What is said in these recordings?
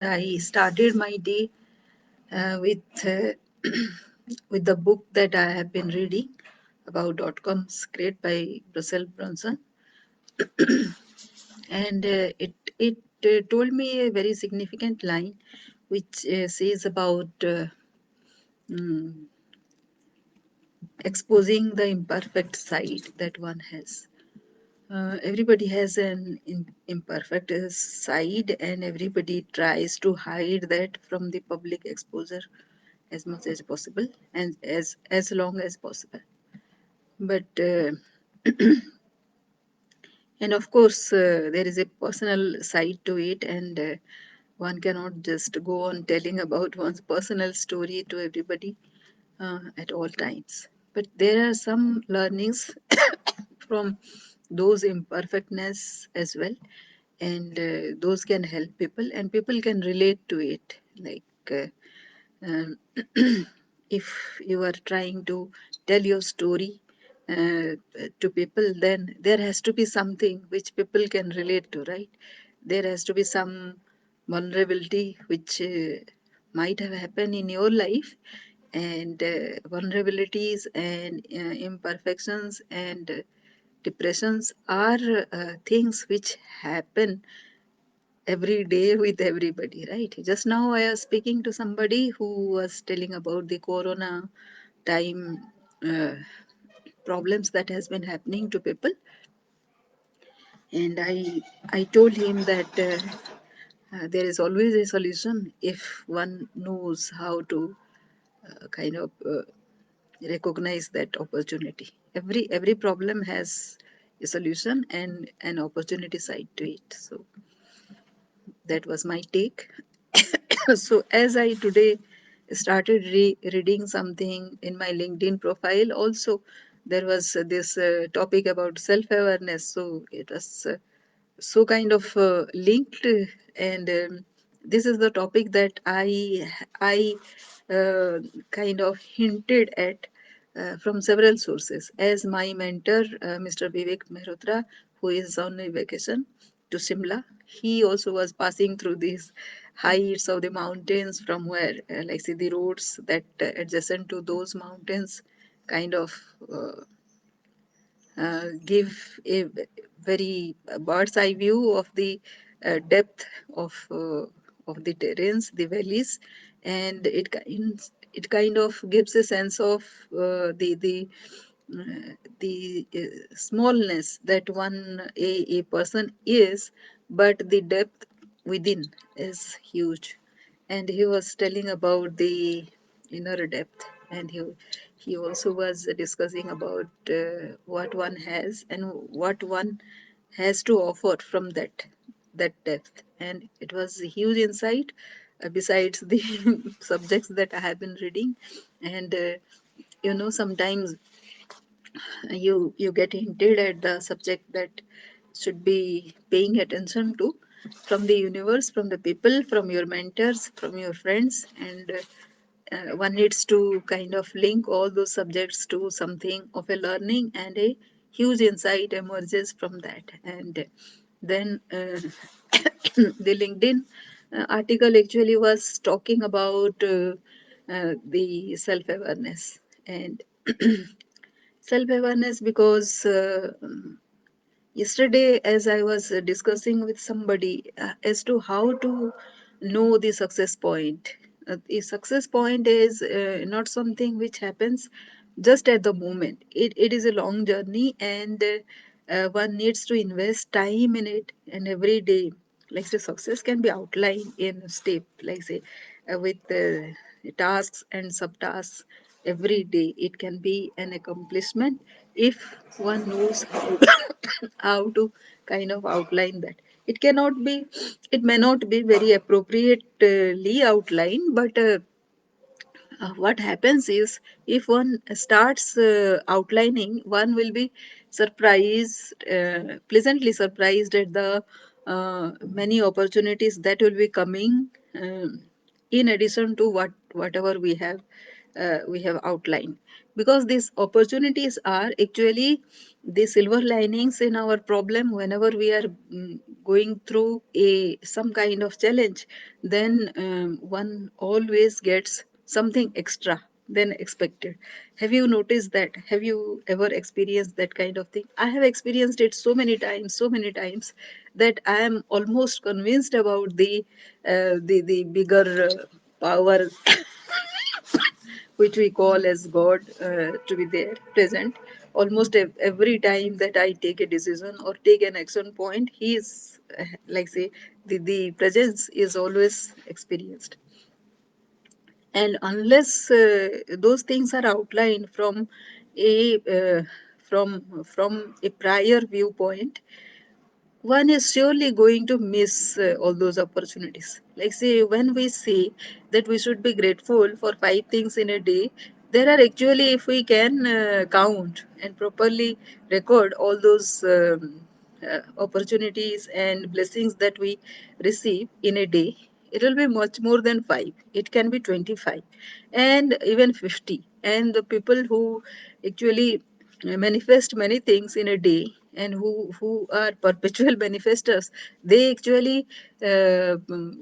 I started my day with with the book that I have been reading about dot-coms created by Russell Brunson, and it told me a very significant line, which says about mm, exposing the imperfect side that one has. Everybody has an imperfect side, and everybody tries to hide that from the public exposure as much as possible and as long as possible. But and of course, there is a personal side to it, and one cannot just go on telling about one's personal story to everybody at all times. But there are some learnings from those imperfectness as well, and those can help people, and people can relate to it. Like um, if you are trying to tell your story to people, then there has to be something which people can relate to, right? There has to be some vulnerability which might have happened in your life, and vulnerabilities and imperfections and depressions are things which happen every day with everybody, right? Just now I was speaking to somebody who was telling about the corona time uh, problems that has been happening to people, and I told him that there is always a solution if one knows how to kind of recognize that opportunity. Every problem has a solution and an opportunity side to it. So that was my take. So as I today started reading something in my LinkedIn profile, also there was this topic about self-awareness. So it was so kind of linked, and this is the topic that I kind of hinted at from several sources, as my mentor, Mr. Vivek Mehrotra, who is on a vacation to Shimla. He also was passing through these heights of the mountains from where, like, see, the roads that adjacent to those mountains kind of give a very bird's eye view of the depth of the terrains, the valleys, and it kind of gives a sense of the smallness that a person is, but the depth within is huge. And he was telling about the inner depth, and he also was discussing about what one has and what one has to offer from that depth. And it was a huge insight, besides the subjects that I have been reading. And sometimes you get hinted at the subject that should be paying attention to from the universe, from the people, from your mentors, from your friends, and one needs to kind of link all those subjects to something of a learning, and a huge insight emerges from that. And then the LinkedIn article actually was talking about the self awareness and self awareness, because yesterday, as I was discussing with somebody as to how to know the success point, the success point is not something which happens just at the moment. It is a long journey, and one needs to invest time in it, and every day. Like, say, success can be outlined in a step, like, say, with tasks and subtasks every day. It can be an accomplishment if one knows how to kind of outline that. It cannot be, it may not be very appropriately outlined, but what happens is, if one starts outlining, one will be surprised, pleasantly surprised at the many opportunities that will be coming, in addition to whatever we have outlined. because these opportunities are actually the silver linings in our problem. Whenever we are going through a some kind of challenge, then one always gets something extra than expected. Have you noticed that? Have you ever experienced that kind of thing? I have experienced it so many times, that I am almost convinced about the bigger power which we call as God, to be there present. Almost every time that I take a decision or take an action point, He is, like say, the presence is always experienced. And unless those things are outlined a from a prior viewpoint, one is surely going to miss all those opportunities. Like, say, when we say that we should be grateful for five things in a day, there are actually, if we can count and properly record all those opportunities and blessings that we receive in a day, it will be much more than five. It can be 25 and even 50. And the people who actually manifest many things in a day, and who are perpetual manifestors, they actually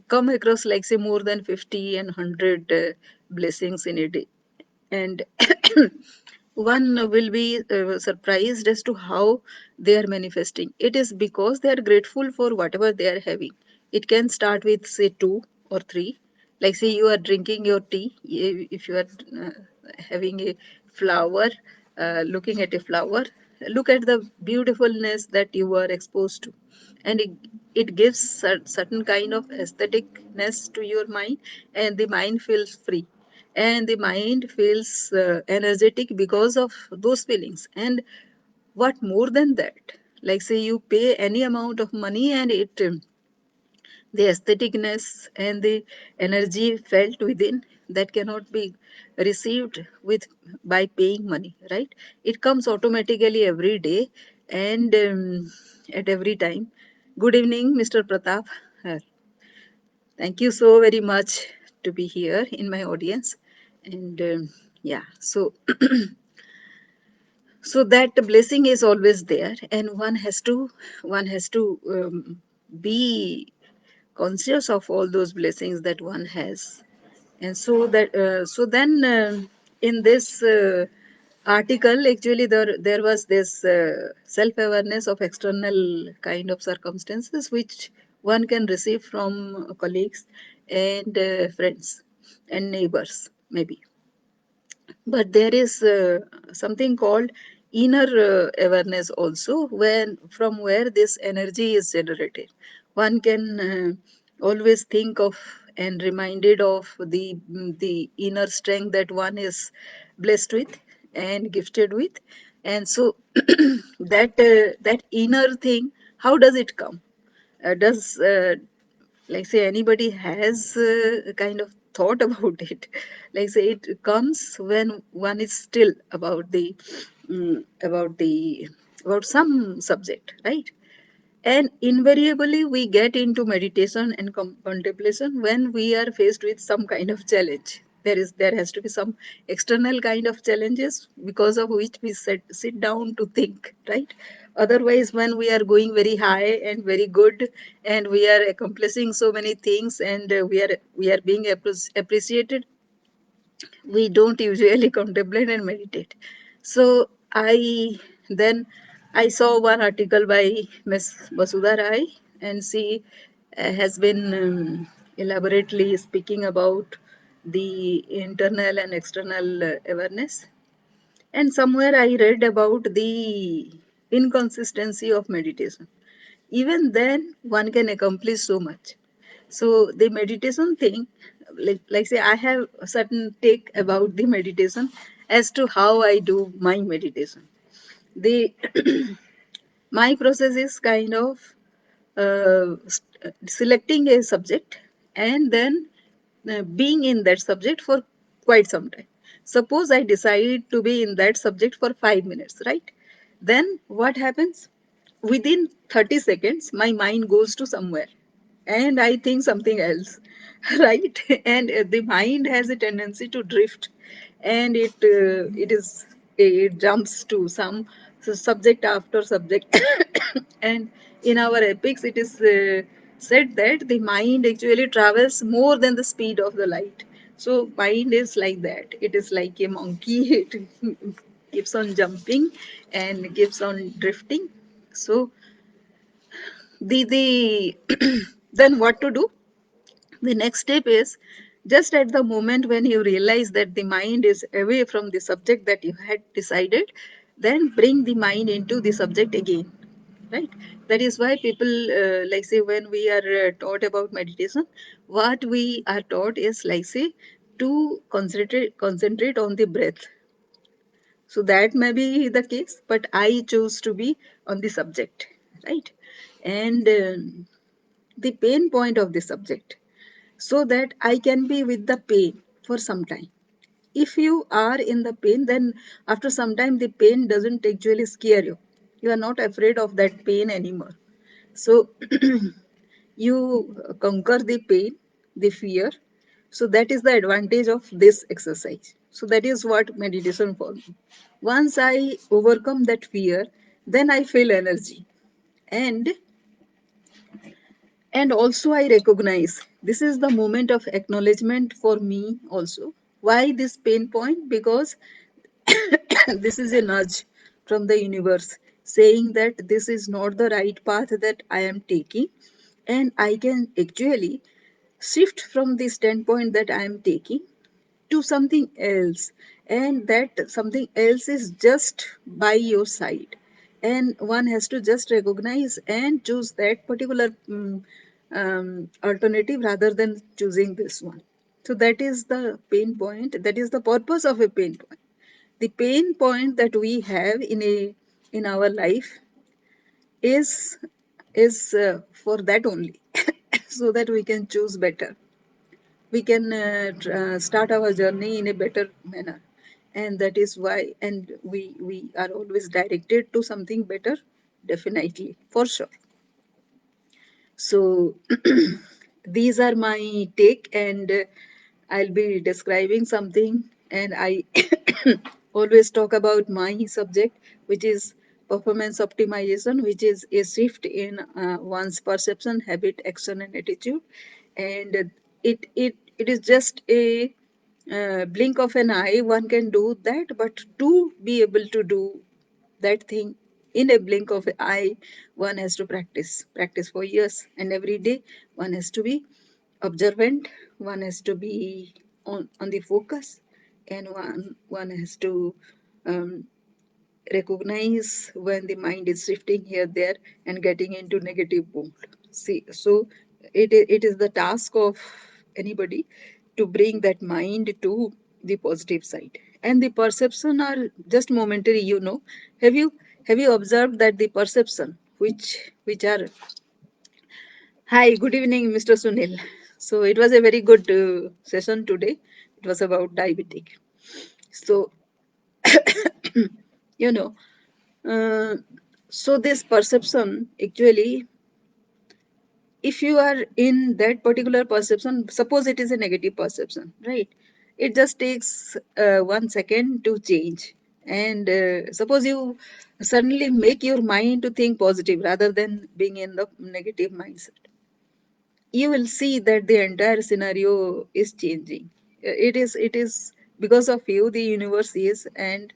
come across, like, say, more than 50 and 100 blessings in a day. And one will be surprised as to how they are manifesting. It is because they are grateful for whatever they are having. It can start with, say, two or three. Like, say, you are drinking your tea. If you are uh, having a flower, looking at a flower, look at the beautifulness that you are exposed to, and it gives certain kind of aestheticness to your mind, and the mind feels free, and the mind feels energetic because of those feelings. And what more than that, like, say, you pay any amount of money, and it the aestheticness and the energy felt within, that cannot be received with by paying money, right? It comes automatically every day, and at every time. Good evening, Mr. Pratap. Uh, Thank you so very much to be here in my audience. And yeah, so that blessing is always there, and one has to be conscious of all those blessings that one has. And so then in this article, actually, there was this self awareness of external kind of circumstances which one can receive from colleagues and friends and neighbors, maybe. But there is something called inner awareness also, when from where this energy is generated. One can always think of and reminded of the inner strength that one is blessed with and gifted with. And so that inner thing, how does it come? Does Like, say, anybody has a kind of thought about it? Like, say, it comes when one is still about the about some subject, right? And invariably we get into meditation and contemplation when we are faced with some kind of challenge. There has to be some external kind of challenges because of which we sit down to think, right? Otherwise, when we are going very high and very good, and we are accomplishing so many things, and we are being appreciated, we don't usually contemplate and meditate. So then I saw one article by Ms. Vasudha Rai, and she has been elaborately speaking about the internal and external awareness. And somewhere I read about the inconsistency of meditation. Even then, one can accomplish so much. So the meditation thing, like, say, I have a certain take about the meditation as to how I do my meditation. The My process is kind of selecting a subject, and then being in that subject for quite some time. Suppose I decide to be in that subject for 5 minutes, right? Then what happens? Within 30 seconds, my mind goes to somewhere, and I think something else, right? And the mind has a tendency to drift, and it jumps to some subject after subject. And in our epics it is said that the mind actually travels more than the speed of the light. So mind is like that, it is like a monkey. It keeps on jumping and keeps on drifting. So the then what to do? The next step is, just at the moment when you realize that the mind is away from the subject that you had decided, then bring the mind into the subject again. Right? That is why people, like say, when we are taught about meditation, what we are taught is, like say, to concentrate on the breath. So that may be the case, but I choose to be on the subject, right? And the pain point of the subject, so that I can be with the pain for some time. If you are in the pain, then after some time, the pain doesn't actually scare you. You are not afraid of that pain anymore. So you conquer the pain, the fear. So that is the advantage of this exercise. So that is what meditation for me. Once I overcome that fear, then I feel energy. And and also I recognize this is the moment of acknowledgement for me also. Why this pain point? Because this is a nudge from the universe saying that this is not the right path that I am taking, and I can actually shift from the standpoint that I am taking to something else, and that something else is just by your side, and one has to just recognize and choose that particular alternative rather than choosing this one. So that is the pain point, that is the purpose of a pain point. The pain point that we have in our life is for that only, so that we can choose better, we can start our journey in a better manner. And that is why, and we are always directed to something better, definitely, for sure. So these are my take, and I'll be describing something, and I always talk about my subject, which is performance optimization, which is a shift in one's perception, habit, action, and attitude. And it is just a blink of an eye, one can do that, but to be able to do that thing in a blink of an eye, one has to practice for years, and every day one has to be observant, one has to be on the focus, and one has to um, recognize when the mind is shifting here there and getting into negative mode. See, so it is the task of anybody to bring that mind to the positive side, and the perception are just momentary, have you observed that the perception which are, hi, good evening, Mr. Sunil. So it was a very good session today. It was about diabetic. So you know uh, so this perception actually, if you are in that particular perception, suppose it is a negative perception, right? It just takes 1 second to change. And suppose you suddenly make your mind to think positive rather than being in the negative mindset, you will see that the entire scenario is changing. It is because of you the universe is, and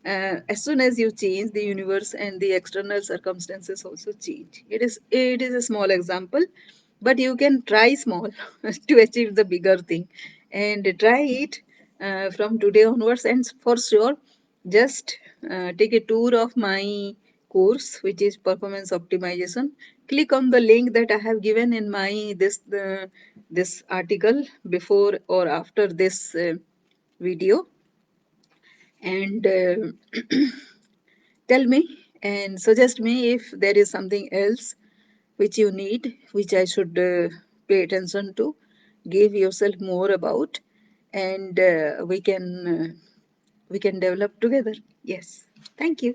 as soon as you change, the universe and the external circumstances also change. It is a small example, but you can try small to achieve the bigger thing, and try it from today onwards. And for sure, just take a tour of my course, which is performance optimization. Click on the link that I have given in my this article before or after this video, and tell me and suggest me if there is something else which you need, which I should pay attention to, give yourself more about, and we can develop together. Yes, thank you.